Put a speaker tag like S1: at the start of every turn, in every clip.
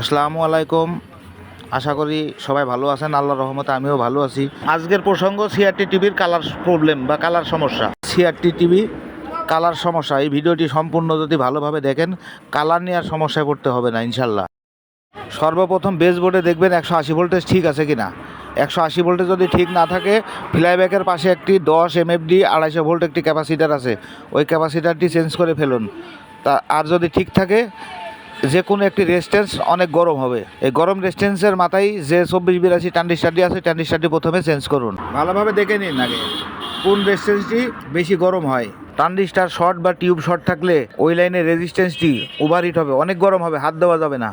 S1: আসসালামু আলাইকুম। আশা করি সবাই ভালো আছেন, আল্লাহর রহমতে আমিও ভালো আছি। আজকের প্রসঙ্গ সিআরটি টিভির কালার প্রবলেম বা কালার সমস্যা। সিআরটি টিভি কালার সমস্যা, এই ভিডিওটি সম্পূর্ণ যদি ভালোভাবে দেখেন কালার নিয়ে আর সমস্যায় পড়তে হবে না ইনশাল্লাহ। সর্বপ্রথম বেস বোর্ডে দেখবেন 180 ভোল্টেজ ঠিক আছে কিনা। 180 ভোল্টেজ যদি ঠিক না থাকে, ফ্লাইব্যাকের পাশে একটি 10 এমএফডি 250 ভোল্ট একটি ক্যাপাসিটার আছে, ওই ক্যাপাসিটারটি চেঞ্জ করে ফেলুন। তা আর যদি ঠিক থাকে, যে কোনো একটি রেজিস্ট্যান্স অনেক গরম হবে, এই গরম রেজিস্ট্যান্সের মাথায় যে 2482 ট্রানজিস্টারটি আছে, ট্রানজিস্টারটি প্রথমে চেঞ্জ করুন। ভালোভাবে দেখে নিন আগে কোন রেজিস্ট্যান্সটি বেশি গরম হয়। ট্রানজিস্টার শর্ট বা টিউব শর্ট থাকলে ওই লাইনের রেজিস্ট্যান্সটি ওভারহিট হবে, অনেক গরম হবে, হাত দেওয়া যাবে না।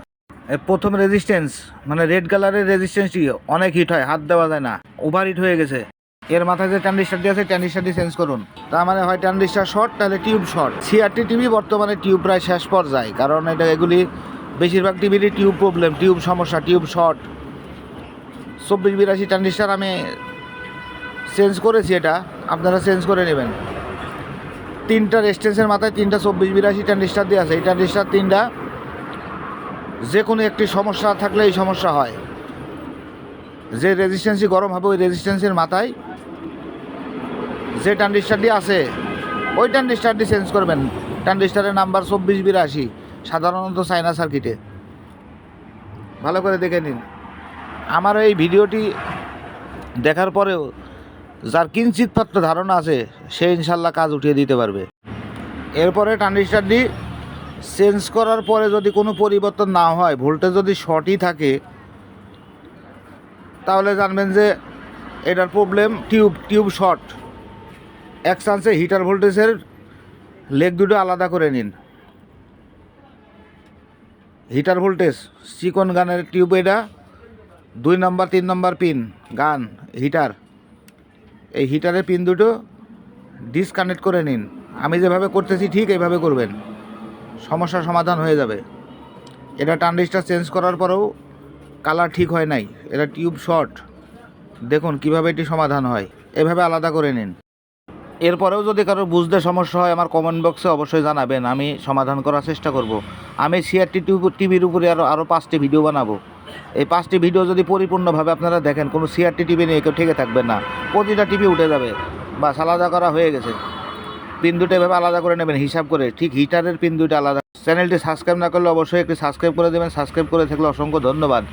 S1: প্রথম রেজিস্ট্যান্স মানে রেড কালারের রেজিস্ট্যান্সটি অনেক হিট হয়, হাত দেওয়া যায় না, ওভারহিট হয়ে গেছে। এর মাথায় যে ট্রানজিস্টারটি আছে, ট্রানজিস্টারটি চেঞ্জ করুন। তার মানে হয় ট্রানজিস্টার শর্ট, তাহলে টিউব শর্ট। সিআরটি টিভি বর্তমানে টিউব প্রায় শেষ পর্যায়ে, কারণ এগুলি বেশিরভাগ টিভিরই টিউব প্রবলেম, টিউব সমস্যা, টিউব শর্ট। 2482 ট্রানজিস্টার আমি চেঞ্জ করেছি, এটা আপনারা চেঞ্জ করে নেবেন। 3টা রেজিস্ট্যান্সের মাথায় 3টা 2482 ট্রানজিস্টার দিয়ে আছে। এই ট্রানজিস্টার 3টা যে কোনো একটি সমস্যা থাকলে এই সমস্যা হয়। যে রেজিস্ট্যান্সই গরম হবে ওই রেজিস্ট্যান্সের মাথায় যে ট্রানজিস্টারটি আছে ওই ট্রানজিস্টারটি চেঞ্জ করবেন। ট্রানজিস্টারের নাম্বার 2482, সাধারণত চায়না সার্কিটে। ভালো করে দেখে নিন। আমার এই ভিডিওটি দেখার পরেও যার কিঞ্চিৎ মাত্র ধারণা আছে সে ইনশাল্লাহ কাজ উঠিয়ে দিতে পারবে। এরপরে ট্রানজিস্টারটি চেঞ্জ করার পরে যদি কোনো পরিবর্তন না হয়, ভোল্টেজ যদি শর্টই থাকে, তাহলে জানবেন যে এটার প্রবলেম টিউব শর্ট। এক চান্সে হিটার ভোল্টেজের লেগ দুটো আলাদা করে নিন। হিটার ভোল্টেজ চিকন গানের টিউব, এটা 2 নম্বর 3 নম্বর পিন গান হিটার, এই হিটারের পিন দুটো ডিসকানেক্ট করে নিন। আমি যেভাবে করতেছি ঠিক এইভাবে করবেন, সমস্যার সমাধান হয়ে যাবে। এটা ট্রানজিস্টার চেঞ্জ করার পরেও কালার ঠিক হয় নাই, এটা টিউব শর্ট। দেখুন কিভাবে এটি সমাধান হয়, এভাবে আলাদা করে নিন। এরপরেও যদি কারোর বুঝতে সমস্যা হয় আমার কমেন্ট বক্সে অবশ্যই জানাবেন, আমি সমাধান করার চেষ্টা করব। আমি সিআরটি টিভির উপরে আরও 5টি ভিডিও বানাবো। এই 5টি ভিডিও যদি পরিপূর্ণভাবে আপনারা দেখেন, কোনো সিআরটি টিভি নিয়ে কেউ ঠেকে থাকবেন না, প্রতিটা টিভি উঠে যাবে। বাস আলাদা করা হয়ে গেছে। পিন দুটো এভাবে আলাদা করে নেবেন হিসাব করে, ঠিক হিটারের পিন দুটো আলাদা। চ্যানেলটি সাবস্ক্রাইব না করলে অবশ্যই একটি সাবস্ক্রাইব করে দেবেন। সাবস্ক্রাইব করে থাকলে অসংখ্য ধন্যবাদ।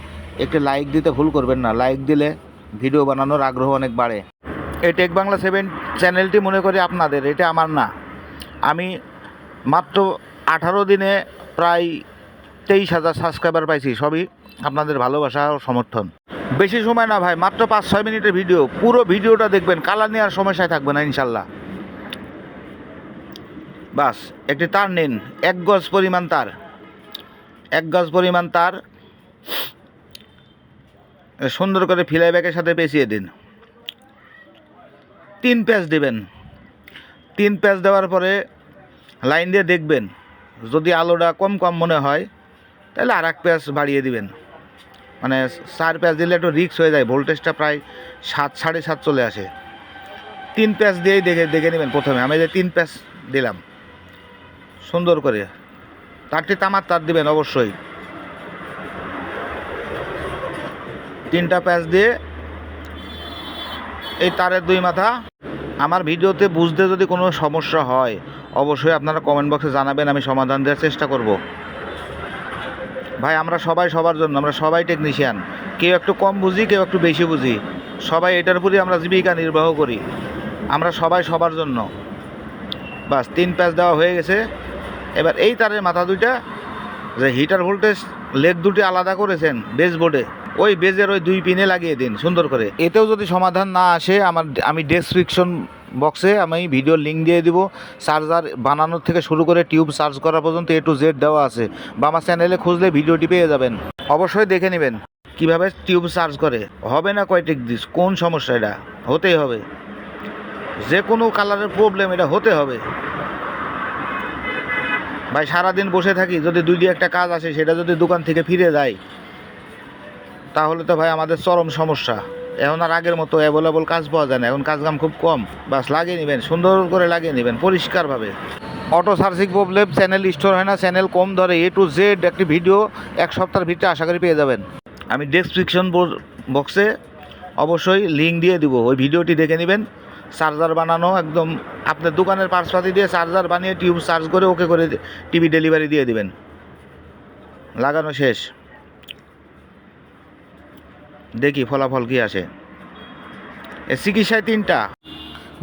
S1: একটি লাইক দিতে ভুল করবেন না, লাইক দিলে ভিডিও বানানোর আগ্রহ অনেক বাড়ে। এই টেক বাংলা 7 চ্যানেলটি মনে করি আপনাদের, এটা আমার না। আমি মাত্র 18 দিনে প্রায় 23,000 সাবস্ক্রাইবার পাইছি, সবই আপনাদের ভালোবাসা ও সমর্থন। বেশি সময় না ভাই, মাত্র 5-6 মিনিটের ভিডিও, পুরো ভিডিওটা দেখবেন, কালার নেওয়ার সমস্যায় থাকবে না ইনশাল্লাহ। বাস একটি তার নিন, 1 গজ পরিমাণ তার, 1 গজ পরিমাণ তার সুন্দর করে ফ্লাইব্যাকের সাথে পেঁচিয়ে দিন। 3 প্যাচ দেবেন। 3 প্যাচ দেওয়ার পরে লাইন দিয়ে দেখবেন, যদি আলোটা কম মনে হয় তাহলে আর 1 প্যাচ বাড়িয়ে দিবেন। মানে 4 প্যাচ দিলে একটু রিস্ক হয়ে যায়, ভোল্টেজটা প্রায় 7 7.5 চলে আসে। 3 প্যাচ দিয়েই দেখে নেবেন। প্রথমে আমি যে 3 প্যাচ দিলাম সুন্দর করে, তারটি তামার তার দিবেন অবশ্যই। 3টা প্যাচ দিয়ে এই তারের 2 মাথা। আমার ভিডিওতে বুঝতে যদি কোনো সমস্যা হয় অবশ্যই আপনারা কমেন্ট বক্সে জানাবেন, আমি সমাধান দেওয়ার চেষ্টা করব। ভাই আমরা সবাই সবার জন্য, আমরা সবাই টেকনিশিয়ান, কেউ একটু কম বুঝি, কেউ একটু বেশি বুঝি, সবাই এটার উপরই আমরা জীবিকা নির্বাহ করি। আমরা সবাই সবার জন্য। বাস 3 প্যাচ দেওয়া হয়ে গেছে। এবার এই তারের মাথা দুইটা যে হিটার ভোল্টেজ লেগ দুটি আলাদা করেছেন বেস বোর্ডে, ওই বেজের ওই 2 পিনে লাগিয়ে দিন সুন্দর করে। এতেও যদি সমাধান না আসে, আমি ডেসক্রিপশন বক্সে আমি ভিডিওর লিঙ্ক দিয়ে দিব। চার্জার বানানোর থেকে শুরু করে টিউব চার্জ করা পর্যন্ত A to Z দেওয়া আছে, বা আমার চ্যানেলে খুঁজলে ভিডিওটি পেয়ে যাবেন। অবশ্যই দেখে নেবেন কিভাবে টিউব চার্জ করে। হবে না কয়টিক দিস, কোন সমস্যা, এটা হতেই হবে। যে কোনো কালারের প্রবলেম, এটা হতে হবে ভাই। সারাদিন বসে থাকি, যদি 2টি একটা কাজ আসে সেটা যদি দোকান থেকে ফিরে যায় তাহলে তো ভাই আমাদের চরম সমস্যা। এখন আর আগের মতো অ্যাভেলেবল কাজ পাওয়া যায় না, এখন কাজকাম খুব কম। বাস লাগিয়ে নেবেন, সুন্দর করে লাগিয়ে নেবেন পরিষ্কারভাবে। Auto searching problem, channel store হয় না, চ্যানেল কম ধরে, A to Z একটি ভিডিও 1 সপ্তাহের ভিতরে আশা করি পেয়ে যাবেন। আমি ডেসক্রিপশন বক্সে অবশ্যই লিঙ্ক দিয়ে দিব, ওই ভিডিওটি দেখে নেবেন। চার্জার বানানো একদম আপনার দোকানের পার্সপাতি দিয়ে চার্জার বানিয়ে টিউব চার্জ করে ওকে করে টিভি ডেলিভারি দিয়ে দিবেন। লাগানো শেষ, দেখি ফলাফল কী আসে। এর চিকিৎসায় 3টা,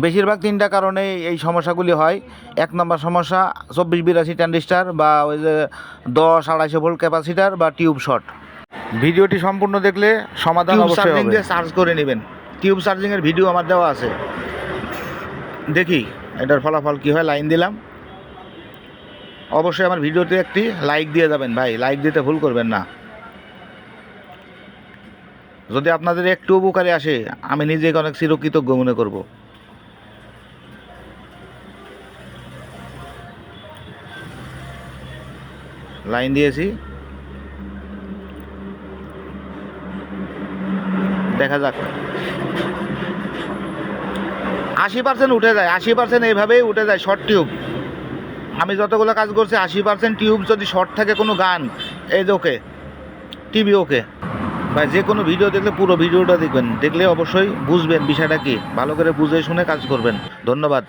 S1: বেশিরভাগ 3টা কারণে এই সমস্যাগুলি হয়। 1 নম্বর সমস্যা 24-82 ট্রানজিস্টার বা ওই যে 10-250 ভোল্ট ক্যাপাসিটার বা টিউব শর্ট। ভিডিওটি সম্পূর্ণ দেখলে সমাধান অবশ্যই হবে। দিয়ে চার্জ করে নেবেন, টিউব চার্জিংয়ের ভিডিও আমার দেওয়া আছে। দেখি এটার ফলাফল কী হয়। লাইন দিলাম, অবশ্যই আমার ভিডিওতে একটি লাইক দিয়ে যাবেন ভাই, লাইক দিতে ভুল করবেন না। যদি আপনাদের একটু উপকারে আসে আমি নিজেকে অনেক চিরকৃতজ্ঞ মনে করব। লাইন দিয়েছি, দেখা যাক। 80% উঠে যায়, 80% এইভাবেই উঠে যায় শর্ট টিউব। আমি যতগুলো কাজ করছি 80% টিউব যদি শর্ট থাকে কোনো গান, এই যে ওকে টিভি ওকে ভাই। যে কোনো ভিডিও দেখলে পুরো ভিডিওটা দেখবেন, দেখলে অবশ্যই বুঝবেন বিষয়টা কি, ভালো করে বুঝে শুনে কাজ করবেন। ধন্যবাদ।